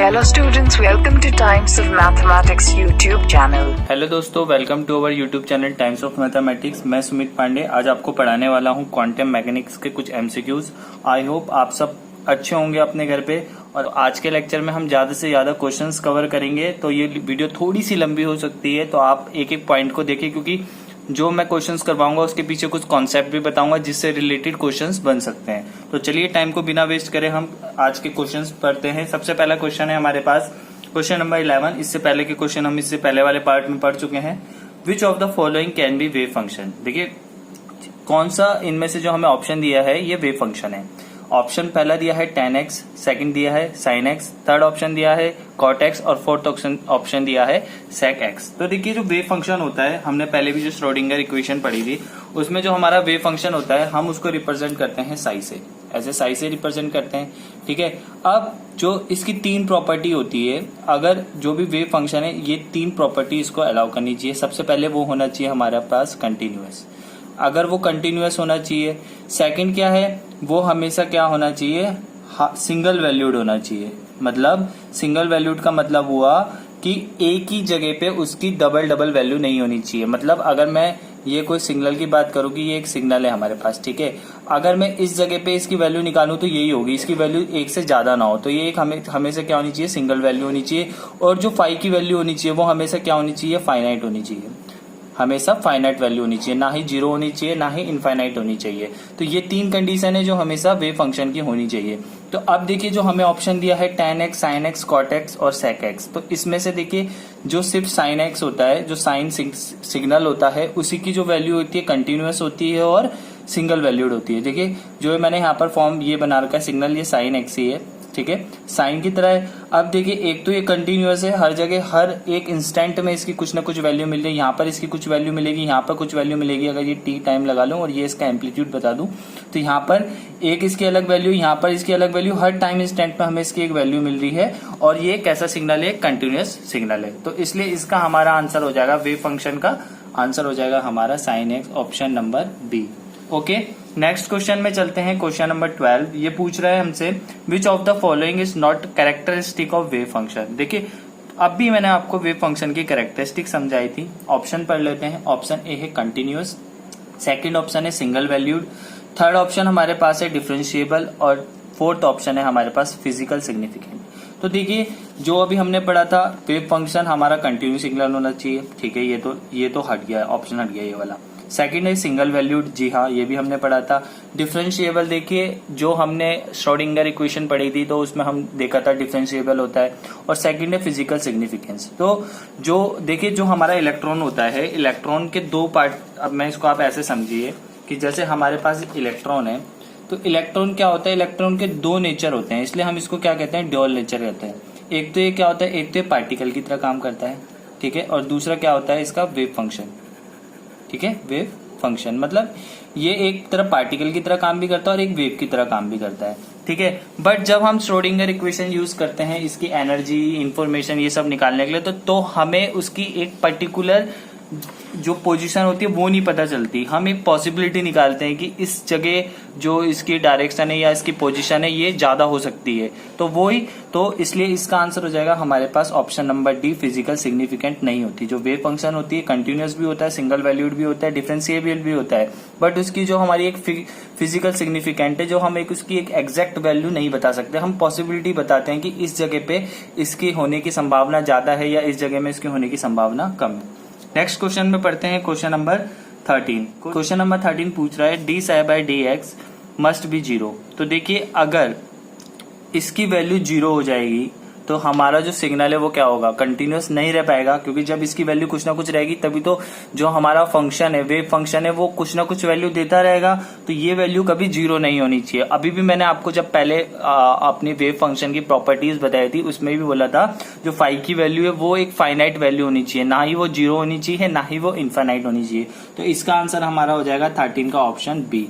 Hello students, welcome to Times of Mathematics YouTube channel. Hello दोस्तों, welcome to our YouTube channel times of mathematics. मैं सुमित पांडे आज आपको पढ़ाने वाला हूं क्वांटम मैकेनिक्स के कुछ एमसीक्यूज। आई होप आप सब अच्छे होंगे अपने घर पे। और आज के लेक्चर में हम ज्यादा से ज्यादा क्वेश्चंस कवर करेंगे, तो ये वीडियो थोड़ी सी लंबी हो सकती है, तो आप एक एक पॉइंट को देखें, क्योंकि जो मैं क्वेश्चंस करवाऊंगा उसके पीछे कुछ कॉन्सेप्ट भी बताऊंगा जिससे रिलेटेड क्वेश्चंस बन सकते हैं। तो चलिए टाइम को बिना वेस्ट करे हम आज के क्वेश्चंस पढ़ते हैं। सबसे पहला क्वेश्चन है हमारे पास क्वेश्चन नंबर 11। इससे पहले के क्वेश्चन हम इससे पहले वाले पार्ट में पढ़ चुके हैं। Which of the following can be wave function. देखिए कौन सा इनमें से जो हमें ऑप्शन दिया है ये वेव फंक्शन है। ऑप्शन पहला दिया है tan x, सेकंड दिया है sin x, थर्ड ऑप्शन दिया है cot x और फोर्थ ऑप्शन दिया है sec x। तो देखिए जो वेव फंक्शन होता है, हमने पहले भी जो श्रोडिंगर इक्वेशन पढ़ी थी उसमें जो हमारा वेव फंक्शन होता है हम उसको रिप्रेजेंट करते हैं साई से, ऐसे साई से रिप्रेजेंट करते हैं। ठीक है, अब जो इसकी तीन प्रॉपर्टी होती है, अगर जो भी वेव फंक्शन है ये तीन प्रॉपर्टी इसको अलाउ करनी चाहिए। सबसे पहले वो होना चाहिए हमारे पास कंटिन्यूअस, अगर वो कंटिन्यूअस होना चाहिए। सेकंड क्या है, वो हमेशा क्या होना चाहिए, सिंगल वैल्यूड होना चाहिए। मतलब सिंगल वैल्यूड का मतलब हुआ कि एक ही जगह पे उसकी डबल डबल वैल्यू नहीं होनी चाहिए। मतलब अगर मैं ये कोई सिग्नल की बात करूं कि ये एक सिग्नल है हमारे पास, ठीक है, अगर मैं इस जगह पे इसकी वैल्यू निकालूं तो यही होगी, इसकी वैल्यू एक से ज्यादा ना हो, तो ये एक हमेशा क्या होनी चाहिए, सिंगल वैल्यू होनी चाहिए। और जो फाई की वैल्यू होनी चाहिए वो हमेशा क्या होनी चाहिए, फाइनाइट होनी चाहिए, हमेशा फाइनाइट वैल्यू होनी चाहिए, ना ही जीरो होनी चाहिए ना ही इनफाइनाइट होनी चाहिए। तो ये तीन कंडीशन है जो हमेशा वेव फंक्शन की होनी चाहिए। तो अब देखिए जो हमें ऑप्शन दिया है tan x, sin x, cot x और sec x, तो इसमें से देखिए जो सिर्फ sin x होता है, जो साइन सिग्नल होता है, उसी की जो वैल्यू होती है कंटिन्यूअस होती है और सिंगल वैल्यूड होती है। देखिए जो मैंने यहाँ पर फॉर्म ये बना रखा है सिग्नल, ये sin x ही है, ठीक है, साइन की तरह है। अब देखिए एक तो ये कंटिन्यूअस है, हर जगह हर एक इंस्टेंट में इसकी कुछ ना कुछ वैल्यू मिल रही है। यहाँ पर इसकी कुछ वैल्यू मिलेगी, यहाँ पर कुछ वैल्यू मिलेगी। अगर ये t टाइम लगा लूं और ये इसका एम्पलीट्यूड बता दूं तो यहाँ पर एक इसकी अलग वैल्यू, यहाँ पर इसकी अलग वैल्यू, हर टाइम इंस्टेंट में हमें इसकी एक वैल्यू मिल रही है। और ये कैसा सिग्नल है, कंटिन्यूअस सिग्नल है। तो इसलिए इसका हमारा आंसर हो जाएगा, वेव फंक्शन का आंसर हो जाएगा हमारा sin x, option number B. Okay, next question में चलते हैं। क्वेश्चन नंबर 12 ये पूछ रहा है हमसे, which of the following is not characteristic of wave function. देखिए अब भी मैंने आपको वेव फंक्शन की कैरेक्टरिस्टिक समझाई थी। ऑप्शन पढ़ लेते हैं। ऑप्शन ए है कंटिन्यूअस, सेकंड ऑप्शन है सिंगल वैल्यूड, थर्ड ऑप्शन हमारे पास है डिफरेंशिएबल और फोर्थ ऑप्शन है हमारे पास फिजिकल सिग्निफिकेंट। तो देखिए जो अभी हमने पढ़ा था वेव फंक्शन हमारा कंटिन्यूस सिग्नल होना चाहिए, ठीक है, ये तो हट गया, ऑप्शन हट गया ये वाला। सेकंड है सिंगल वैल्यूड, जी हाँ ये भी हमने पढ़ा था। डिफरेंशिएबल देखिए जो हमने श्रोडिंगर इक्वेशन पढ़ी थी तो उसमें हम देखा था डिफरेंशिएबल होता है। और सेकंड है फिजिकल सिग्निफिकेंस। तो जो देखिए जो हमारा इलेक्ट्रॉन होता है, इलेक्ट्रॉन के दो पार्ट, अब मैं इसको आप ऐसे समझिए कि जैसे हमारे पास इलेक्ट्रॉन है, तो इलेक्ट्रॉन क्या होता है, इलेक्ट्रॉन के दो नेचर होते हैं, इसलिए हम इसको क्या कहते हैं, ड्यूअल नेचर कहते हैं। एक तो ये क्या होता है, एक तो ये पार्टिकल की तरह काम करता है, ठीक है, और दूसरा क्या होता है इसका वेव फंक्शन, ठीक है, वेव फंक्शन। मतलब ये एक तरह पार्टिकल की तरह काम भी करता है और एक वेव की तरह काम भी करता है, ठीक है। बट जब हम श्रोडिंगर इक्वेशन यूज करते हैं इसकी एनर्जी, इंफॉर्मेशन ये सब निकालने के लिए, तो हमें उसकी एक पर्टिकुलर जो पोजीशन होती है वो नहीं पता चलती। हम एक पॉसिबिलिटी निकालते हैं कि इस जगह जो इसकी डायरेक्शन है या इसकी पोजीशन है ये ज्यादा हो सकती है, तो वही, तो इसलिए इसका आंसर हो जाएगा हमारे पास option number D, physical significant नहीं होती। जो वेव फंक्शन होती है कंटिन्यूअस भी होता है, सिंगल वैल्यूड भी होता है, डिफरेंशिएबल भी होता है, बट उसकी जो हमारी एक फिजिकल सिग्निफिकेंट है, जो हम एक उसकी एक एग्जैक्ट वैल्यू नहीं बता सकते, हम पॉसिबिलिटी बताते हैं कि इस जगह पे इसकी होने की संभावना ज्यादा है या इस जगह में इसकी होने की संभावना कम है। नेक्स्ट क्वेश्चन में पढ़ते हैं क्वेश्चन नंबर 13। क्वेश्चन नंबर 13 पूछ रहा है D psi by D x must be zero. तो देखिए अगर इसकी वैल्यू जीरो हो जाएगी तो हमारा जो सिग्नल है वो क्या होगा, कंटिन्यूअस नहीं रह पाएगा, क्योंकि जब इसकी वैल्यू कुछ ना कुछ रहेगी तभी तो जो हमारा फंक्शन है, वेव फंक्शन है, वो कुछ ना कुछ वैल्यू देता रहेगा। तो ये वैल्यू कभी जीरो नहीं होनी चाहिए। अभी भी मैंने आपको जब पहले अपनी वेव फंक्शन की प्रॉपर्टीज बताई थी उसमें भी बोला था जो फाई की वैल्यू है वो एक फाइनाइट वैल्यू होनी चाहिए, ना ही वो जीरो होनी चाहिए ना ही वो इनफाइनाइट होनी चाहिए। तो इसका आंसर हमारा हो जाएगा 13 का ऑप्शन बी,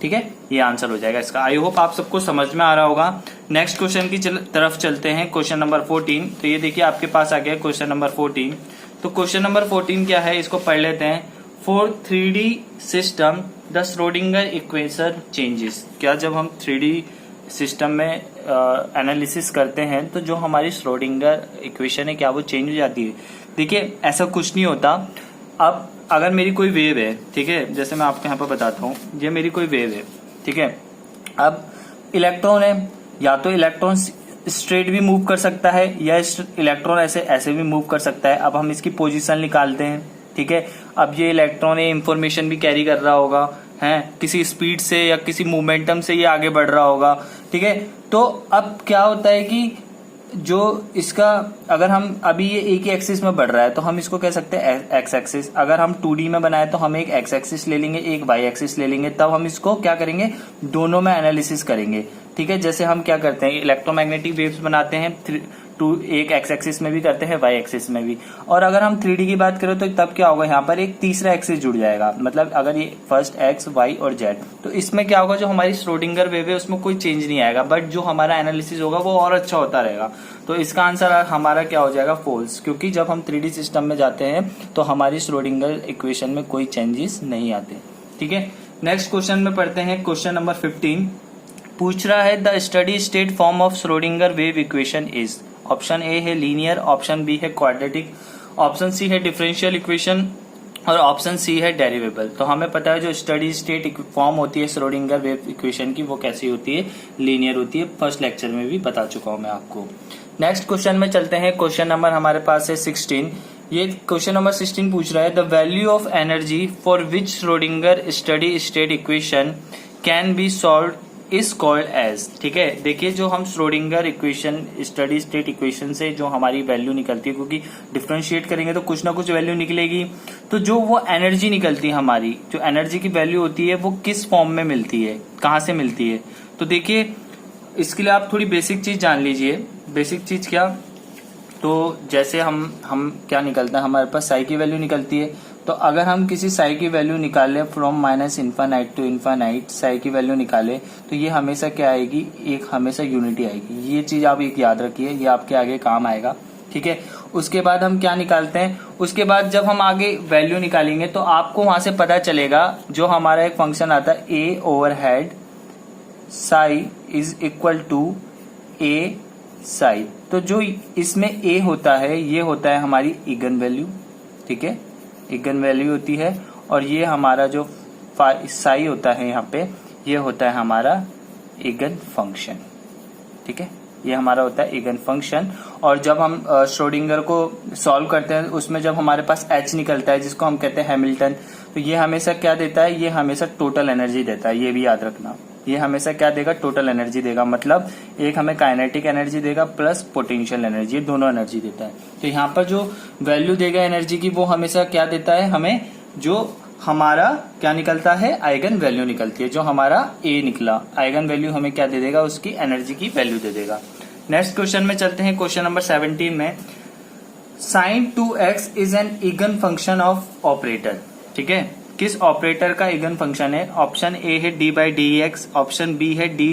ठीक है, ये आंसर हो जाएगा इसका। आई होप आप सबको समझ में आ रहा होगा। नेक्स्ट क्वेश्चन की तरफ चलते हैं, क्वेश्चन नंबर 14। तो ये देखिए आपके पास आ गया क्वेश्चन नंबर 14। तो क्वेश्चन नंबर 14 क्या है, इसको पढ़ लेते हैं। For 3D system the Schrodinger equation changes. क्या जब हम 3D सिस्टम में एनालिसिस करते हैं तो जो हमारी श्रोडिंगर इक्वेशन है क्या वो चेंज हो जाती है? देखिए ऐसा कुछ नहीं होता। अब अगर मेरी कोई वेव है, ठीक है, जैसे मैं आपको यहाँ पर बताता हूँ, ये मेरी कोई वेव है, ठीक है। अब इलेक्ट्रॉन है, या तो इलेक्ट्रॉन स्ट्रेट भी मूव कर सकता है या इलेक्ट्रॉन ऐसे ऐसे भी मूव कर सकता है। अब हम इसकी पोजीशन निकालते हैं, ठीक है। अब ये इलेक्ट्रॉन ये इंफॉर्मेशन भी कैरी कर रहा होगा, है किसी स्पीड से या किसी मोमेंटम से ये आगे बढ़ रहा होगा, ठीक है। तो अब क्या होता है कि जो इसका, अगर हम अभी ये एक ही एक्सिस में बढ़ रहा है तो हम इसको कह सकते हैं एक्स एक्सिस। अगर हम 2D में बनाए तो हम एक एक्स एक्सिस ले लेंगे, एक वाई एक्सिस ले लेंगे, तब हम इसको क्या करेंगे, दोनों में एनालिसिस करेंगे, ठीक है। जैसे हम क्या करते हैं, इलेक्ट्रोमैग्नेटिक वेव्स बनाते हैं, एक एक्स एक्सिस में भी करते हैं, वाई एक्सिस में भी। और अगर हम 3D की बात करें तो तब क्या होगा, यहाँ पर एक तीसरा एक्सिस जुड़ जाएगा। मतलब अगर ये फर्स्ट एक्स, वाई और जेड, तो इसमें क्या होगा, जो हमारी श्रोडिंगर वेव है उसमें कोई चेंज नहीं आएगा, बट जो हमारा एनालिसिस होगा वो और अच्छा होता रहेगा। तो इसका आंसर हमारा क्या हो जाएगा, फॉल्स, क्योंकि जब हम 3D सिस्टम में जाते हैं तो हमारी श्रोडिंगर इक्वेशन में कोई चेंजेस नहीं आते, ठीक है। नेक्स्ट क्वेश्चन में पढ़ते हैं। क्वेश्चन नंबर 15 पूछ रहा है, the steady state form of Schrodinger wave equation is. Option A है लीनियर, ऑप्शन बी है क्वाड्रेटिक, ऑप्शन सी है डिफरेंशियल इक्वेशन और ऑप्शन सी है डेरिवेबल। तो हमें पता है जो स्टडी स्टेट फॉर्म होती है श्रोडिंगर वेव इक्वेशन की वो कैसी होती है, लीनियर होती है। फर्स्ट लेक्चर में भी बता चुका हूं मैं आपको। नेक्स्ट क्वेश्चन में चलते हैं। क्वेश्चन नंबर हमारे पास है 16। ये क्वेश्चन नंबर 16 पूछ रहा है, the value of energy for which Schrodinger study state equation can be solve is called as. ठीक है, देखिए जो हम Schrodinger equation study state equation से जो हमारी वैल्यू निकलती है, क्योंकि डिफरेंशिएट करेंगे तो कुछ ना कुछ वैल्यू निकलेगी, तो जो वो एनर्जी निकलती है हमारी, जो एनर्जी की वैल्यू होती है वो किस फॉर्म में मिलती है, कहाँ से मिलती है। तो देखिए इसके लिए आप थोड़ी बेसिक चीज जान लीजिए। बेसिक चीज क्या, तो जैसे हम क्या निकलता है, हमारे पास साई की वैल्यू निकलती है। तो अगर हम किसी साई की वैल्यू निकालें from minus infinite to infinite, psi की वैल्यू निकालें तो ये हमेशा क्या आएगी, एक हमेशा यूनिटी आएगी। ये चीज आप एक याद रखिए, ये आपके आगे काम आएगा। ठीक है, उसके बाद हम क्या निकालते हैं, उसके बाद जब हम आगे वैल्यू निकालेंगे तो आपको वहां से पता चलेगा जो हमारा एक फंक्शन आता है A over head psi is equal to A psi. तो जो इसमें ए होता है ये होता है हमारी इगन वैल्यू। ठीक है, इगन वैल्यू होती है, और ये हमारा जो साई होता है यहाँ पे ये होता है हमारा इगन फंक्शन। ठीक है, ये हमारा होता है इगन फंक्शन। और जब हम श्रोडिंगर को सॉल्व करते हैं उसमें जब हमारे पास एच निकलता है जिसको हम कहते हैं हैमिल्टन, तो ये हमेशा क्या देता है, ये हमेशा टोटल एनर्जी देता है। ये भी याद रखना, ये हमेशा क्या देगा, टोटल एनर्जी देगा। मतलब एक हमें काइनेटिक एनर्जी देगा प्लस पोटेंशियल एनर्जी, दोनों एनर्जी देता है। तो यहाँ पर जो वैल्यू देगा एनर्जी की वो हमेशा क्या देता है हमें, जो हमारा क्या निकलता है, आइगन वैल्यू निकलती है। जो हमारा ए निकला आइगन वैल्यू हमें क्या दे देगा, उसकी एनर्जी की वैल्यू दे देगा। नेक्स्ट क्वेश्चन में चलते हैं। क्वेश्चन नंबर 17 में sin 2x is an eigen function of operator. ठीक है, किस ऑपरेटर का इगन फंक्शन है। ऑप्शन ए है D by D X, option B है D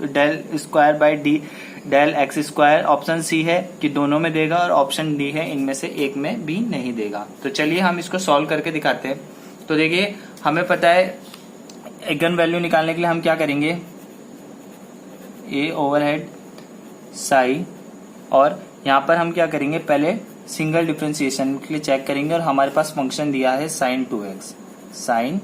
del square by D del X square, option C है कि दोनों में देगा, और ऑप्शन डी है इनमें से एक में भी नहीं देगा। तो चलिए हम इसको सॉल्व करके दिखाते हैं। तो देखिए हमें पता है इगन वैल्यू निकालने के लिए हम क्या करेंगे, ए ओवर हेड साई, और यहाँ पर हम क्या करेंगे, पहले सिंगल डिफरेंशिएशन के लिए चेक करेंगे, और हमारे पास फंक्शन दिया है sin 2x, sin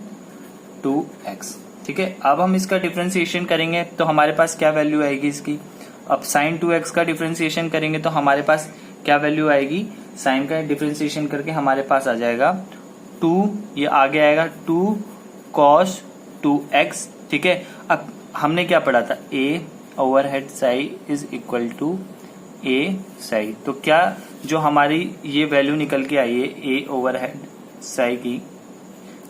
2x। ठीक है, अब हम इसका डिफरेंशिएशन करेंगे तो हमारे पास क्या वैल्यू आएगी इसकी। अब sin 2x का डिफरेंशिएशन करेंगे तो हमारे पास क्या वैल्यू आएगी, sin का डिफरेंशिएशन करके हमारे पास आ जाएगा 2, ये आगे आएगा 2 cos 2x। ठीक है, अब हमने क्या पढ़ा था, a over head psi is equal to A psi. तो क्या जो हमारी ये वैल्यू निकल के आई है ए ओवर हेड साई की,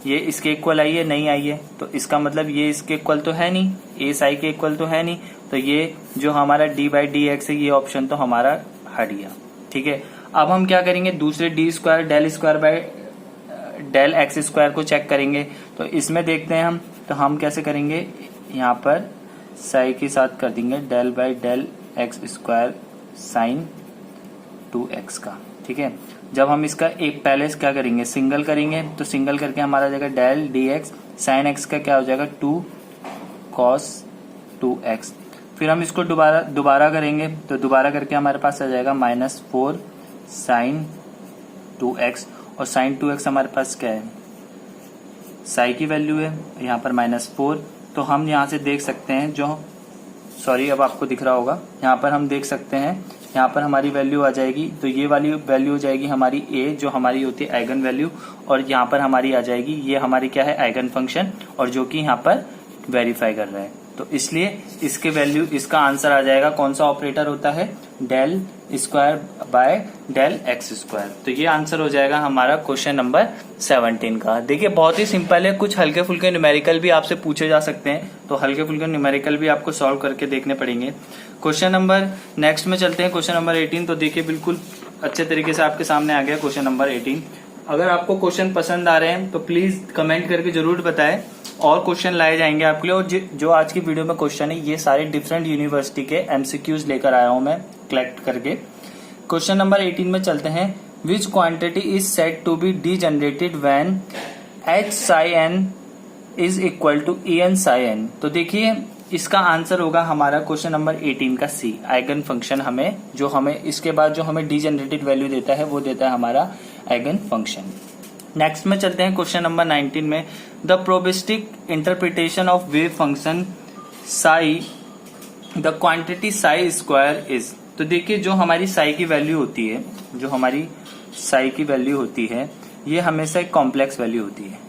ये इसके इक्वल आई है, नहीं आई है। तो इसका मतलब ये इसके इक्वल तो है नहीं, ए साई के इक्वल तो है नहीं। तो ये जो हमारा डी बाई डी एक्स है ये ऑप्शन तो हमारा हट गया। ठीक है, अब हम क्या करेंगे, दूसरे D square del square by del X square को चेक करेंगे। तो इसमें देखते हैं हम, तो हम कैसे करेंगे, यहाँ पर साई के साथ कर देंगे del by del X square sine 2x का। ठीक है, जब हम इसका एक पहले क्या करेंगे, सिंगल करेंगे, तो सिंगल करके हमारा जाएगा del D X sine X का क्या हो जाएगा 2 cos 2x। फिर हम इसको दोबारा करेंगे, तो दोबारा करके हमारे पास आ जाएगा -4 sin 2x, और sin 2x हमारे पास क्या है, साई की वैल्यू है, यहाँ पर -4। तो हम यहाँ से देख सकते हैं अब आपको दिख रहा होगा, यहाँ पर हम देख सकते हैं, यहाँ पर हमारी वैल्यू आ जाएगी, तो ये वाली वैल्यू हो जाएगी हमारी a, जो हमारी होती है आइगन वैल्यू, और यहाँ पर हमारी आ जाएगी ये हमारी क्या है, आइगन फंक्शन, और जो कि यहाँ पर वेरीफाई कर रहा है। तो इसलिए इसके वैल्यू, इसका आंसर आ जाएगा, कौन सा ऑपरेटर होता है, del square by del x square. तो ये आंसर हो जाएगा हमारा क्वेश्चन नंबर 17 का। देखिए बहुत ही सिंपल है, कुछ हल्के फुल्के न्यूमेरिकल भी आपसे पूछे जा सकते हैं, तो हल्के फुल्के न्यूमेरिकल भी आपको सॉल्व करके देखने पड़ेंगे। क्वेश्चन नंबर नेक्स्ट में चलते हैं, क्वेश्चन नंबर 18। तो देखिए बिल्कुल अच्छे तरीके से आपके सामने आ गया क्वेश्चन नंबर 18। अगर आपको क्वेश्चन पसंद आ रहे हैं तो प्लीज कमेंट करके जरूर बताएं, और क्वेश्चन लाए जाएंगे आपके लिए। और जो आज की वीडियो में क्वेश्चन है, ये सारे डिफरेंट यूनिवर्सिटी के एमसीक्यूज लेकर आया हूं मैं कलेक्ट करके। क्वेश्चन नंबर 18 में चलते हैं, which quantity is said to be degenerated when h psi n is equal to en psi n। तो देखिए इसका आंसर होगा हमारा क्वेश्चन नंबर 18 का सी, आइगन फंक्शन। हमें इसके बाद जो हमें डीजनरेटेड वैल्यू देता है वो देता है हमारा आइगन फंक्शन। नेक्स्ट में चलते हैं क्वेश्चन नंबर 19 में, the probabilistic interpretation of wave function psi the quantity Sai square is. तो देखिए जो हमारी साई की वैल्यू होती है, ये हमेशा एक कॉम्प्लेक्स वैल्यू होती है,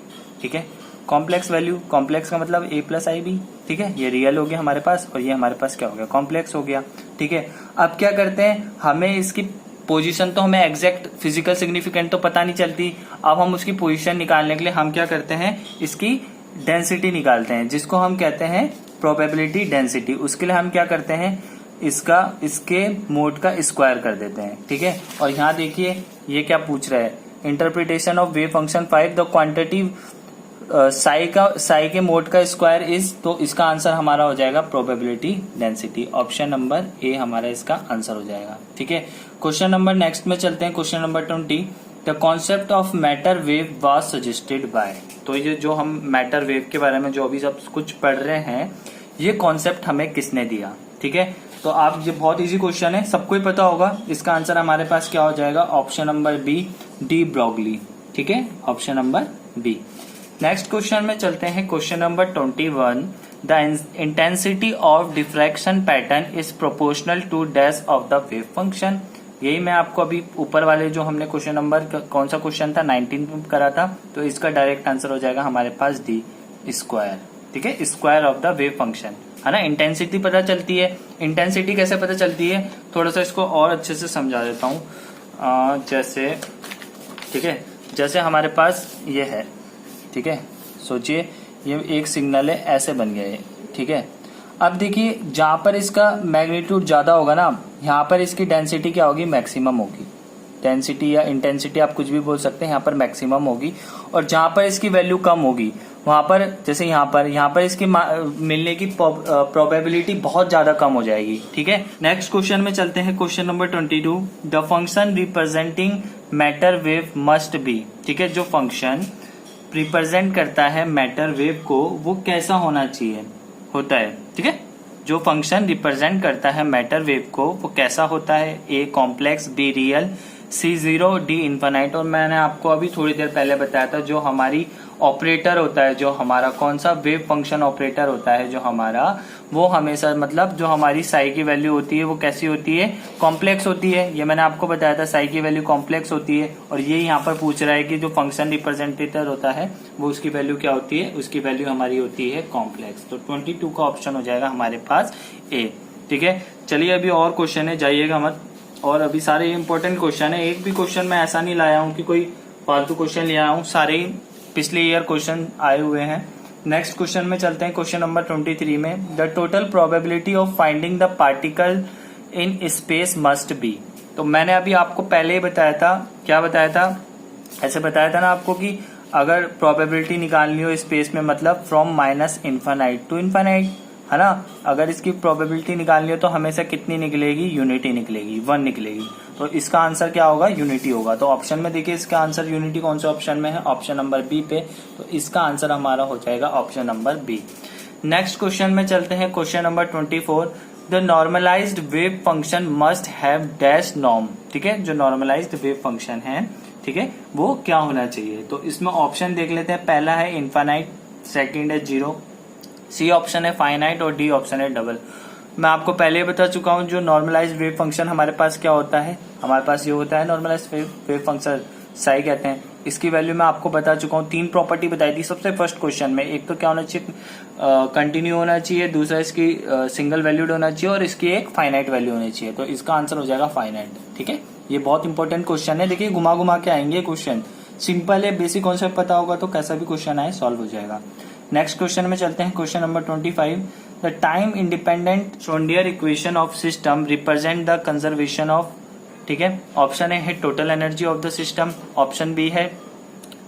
ठीक है। कॉम्प्लेक्स वैल्यू, कॉम्प्लेक्स का मतलब a+ib, ठीक है। ये रियल हो गया हमारे पास, और ये हमारे पास क्या हो गया, कॉम्प्लेक्स हो गया, ठीक है। अब क्या करते हैं, हमें इसकी पोजीशन, तो हमें एग्जैक्ट फिजिकल सिग्निफिकेंट तो पता नहीं चलती। अब हम उसकी पोजीशन निकालने के लिए हम क्या करते हैं, इसकी डेंसिटी निकालते हैं, जिसको हम कहते हैं प्रोबेबिलिटी डेंसिटी। उसके लिए हम क्या करते हैं, इसके मोड का स्क्वायर कर देते हैं, ठीक है। और यहाँ देखिए ये क्या पूछ रहा है, interpretation of wave function 5 the quantity Sai के मोड का स्क्वायर इज। तो इसका आंसर हमारा हो जाएगा probability density. Option number A हमारा इसका आंसर हो जाएगा, ठीक है। क्वेश्चन नंबर नेक्स्ट में चलते हैं, question number 20, the concept of matter wave was suggested by. तो ये जो हम मैटर वेव के बारे में जो अभी सब कुछ पढ़ रहे हैं, ये कॉन्सेप्ट हमें किसने दिया, ठीक है। तो आप, ये बहुत इजी क्वेश्चन है, सबको ही पता होगा। इसका आंसर हमारे पास क्या हो जाएगा, option number B, de Broglie, ठीक है, option number B. Next question में चलते हैं, question number 21, the intensity of diffraction pattern is proportional to dash of the wave function. यही मैं आपको अभी ऊपर वाले जो हमने क्वेश्चन नंबर, कौन सा क्वेश्चन था, 19 में करा था, तो इसका डायरेक्ट आंसर हो जाएगा हमारे पास डी स्क्वायर, ठीक है, square of the wave function, है ना। इंटेंसिटी पता चलती है, इंटेंसिटी कैसे पता चलती है, थोड़ा सा इसको और अच्छे से समझा देता हूँ। जैसे, ठीक है, जैसे हमारे पास ये है, ठीक है, सोचिए ये एक सिग्नल है, ऐसे बन गया है, ठीक है। अब देखिए जहां पर इसका मैग्नीट्यूड ज्यादा होगा ना, यहाँ पर इसकी डेंसिटी क्या होगी, मैक्सिमम होगी। डेंसिटी या इंटेंसिटी आप कुछ भी बोल सकते हैं, यहाँ पर मैक्सिमम होगी। और जहां पर इसकी वैल्यू कम होगी, वहां पर, जैसे यहाँ पर इसकी मिलने की प्रोबेबिलिटी बहुत ज्यादा कम हो जाएगी, ठीक है। नेक्स्ट क्वेश्चन में चलते हैं, question number 22, the function representing matter wave must be, ठीक है। जो फंक्शन रिप्रेजेंट करता है मैटर वेव को, वो कैसा होना चाहिए, होता है, ठीक है। जो फंक्शन रिप्रेजेंट करता है मैटर वेव को, वो कैसा होता है, A complex, B real, C zero, D infinite. और मैंने आपको अभी थोड़ी देर पहले बताया था, जो हमारी ऑपरेटर होता है, जो हमारा कौन सा वेव फंक्शन ऑपरेटर होता है जो हमारा, वो हमेशा, मतलब जो हमारी साई की वैल्यू होती है वो कैसी होती है, कॉम्प्लेक्स होती है। ये मैंने आपको बताया था, साई की वैल्यू कॉम्प्लेक्स होती है। और ये यहाँ पर पूछ रहा है कि जो फंक्शन रिप्रेजेंटेटर होता है वो उसकी वैल्यू क्या होती है, उसकी वैल्यू हमारी होती है कॉम्प्लेक्स। तो 22 का ऑप्शन हो जाएगा हमारे पास ए, ठीक है। चलिए अभी और क्वेश्चन है, जाइएगा मत, और अभी सारे इंपॉर्टेंट क्वेश्चन है। एक भी क्वेश्चन मैं ऐसा नहीं लाया हूँ कि कोई फालतू क्वेश्चन ले आया हूँ, सारे ही पिछले ईयर क्वेश्चन आए हुए हैं। नेक्स्ट क्वेश्चन में चलते हैं, क्वेश्चन नंबर 23 में, the total probability of finding the particle in space must be. तो मैंने अभी आपको पहले ही बताया था, क्या बताया था, ऐसे बताया था ना आपको कि अगर प्रोबेबिलिटी निकालनी हो स्पेस में, मतलब from minus infinite to infinite, है ना। अगर इसकी प्रोबेबिलिटी निकालनी हो तो हमेशा कितनी निकलेगी, यूनिटी निकलेगी, 1 निकलेगी। तो इसका आंसर क्या होगा, यूनिटी होगा। तो ऑप्शन में देखिए इसका आंसर यूनिटी कौन सा ऑप्शन में है, ऑप्शन नंबर बी पे। तो इसका आंसर हमारा हो जाएगा option number B. Next question में चलते हैं, question number 24, the normalised wave function must have dash norm. ठीक है, जो नॉर्मलाइज्ड वेव फंक्शन है, ठीक है, वो क्या होना चाहिए। तो इसमें ऑप्शन देख लेते हैं। पहला है इनफाइनाइट, सेकंड है जीरो, सी ऑप्शन है फाइनाइट और डी ऑप्शन है डबल। मैं आपको पहले ही बता चुका हूं जो नॉर्मलाइज्ड वेव फंक्शन हमारे पास क्या होता है, हमारे पास ये होता है नॉर्मलाइज्ड वेव फंक्शन, साई कहते हैं। इसकी वैल्यू मैं आपको बता चुका हूं, 3 प्रॉपर्टी बताई थी सबसे फर्स्ट क्वेश्चन में। एक तो क्या होना चाहिए, कंटिन्यू होना चाहिए, दूसरा इसकी सिंगल वैल्यूड होना चाहिए और इसकी एक फाइनाइट वैल्यू होनी चाहिए। तो इसका आंसर हो जाएगा फाइनाइट। ठीक है, ये बहुत इंपॉर्टेंट क्वेश्चन है। देखिए घुमा घुमा के आएंगे क्वेश्चन, सिंपल है, बेसिक कॉन्सेप्ट पता होगा तो कैसा भी क्वेश्चन आए सॉल्व हो जाएगा। नेक्स्ट क्वेश्चन में चलते हैं, question number 25। The time independent Schrodinger equation of system represent the conservation of. ठीक है, ऑप्शन ए है total energy of the system, option B है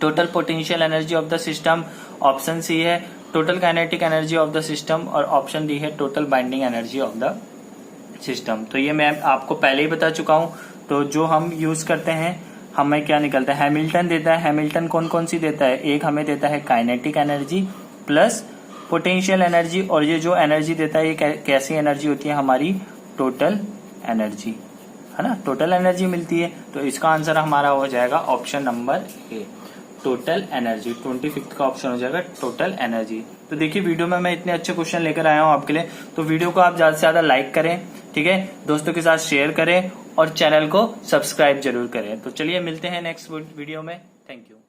total potential energy of the system, option C है total kinetic energy of the system और option D है total binding energy of the system. तो ये मैं आपको पहले ही बता चुका हूं। तो जो हम यूज करते हैं, हमें क्या निकलता है, हैमिल्टन देता है। हैमिल्टन कौन कौन सी देता है, एक हमें देता है kinetic energy plus potential energy, और ये जो एनर्जी देता है ये कैसी एनर्जी होती है, हमारी टोटल एनर्जी, है ना, टोटल एनर्जी मिलती है। तो इसका आंसर हमारा हो जाएगा option number A, total energy. 25 का ऑप्शन हो जाएगा टोटल एनर्जी। तो देखिए वीडियो में मैं इतने अच्छे क्वेश्चन लेकर आया हूं आपके लिए, तो वीडियो को आप ज्यादा से ज्यादा लाइक करें, ठीक है, दोस्तों के साथ शेयर करें और चैनल को सब्सक्राइब जरूर करें। तो चलिए मिलते हैं नेक्स्ट वीडियो में। Thank you.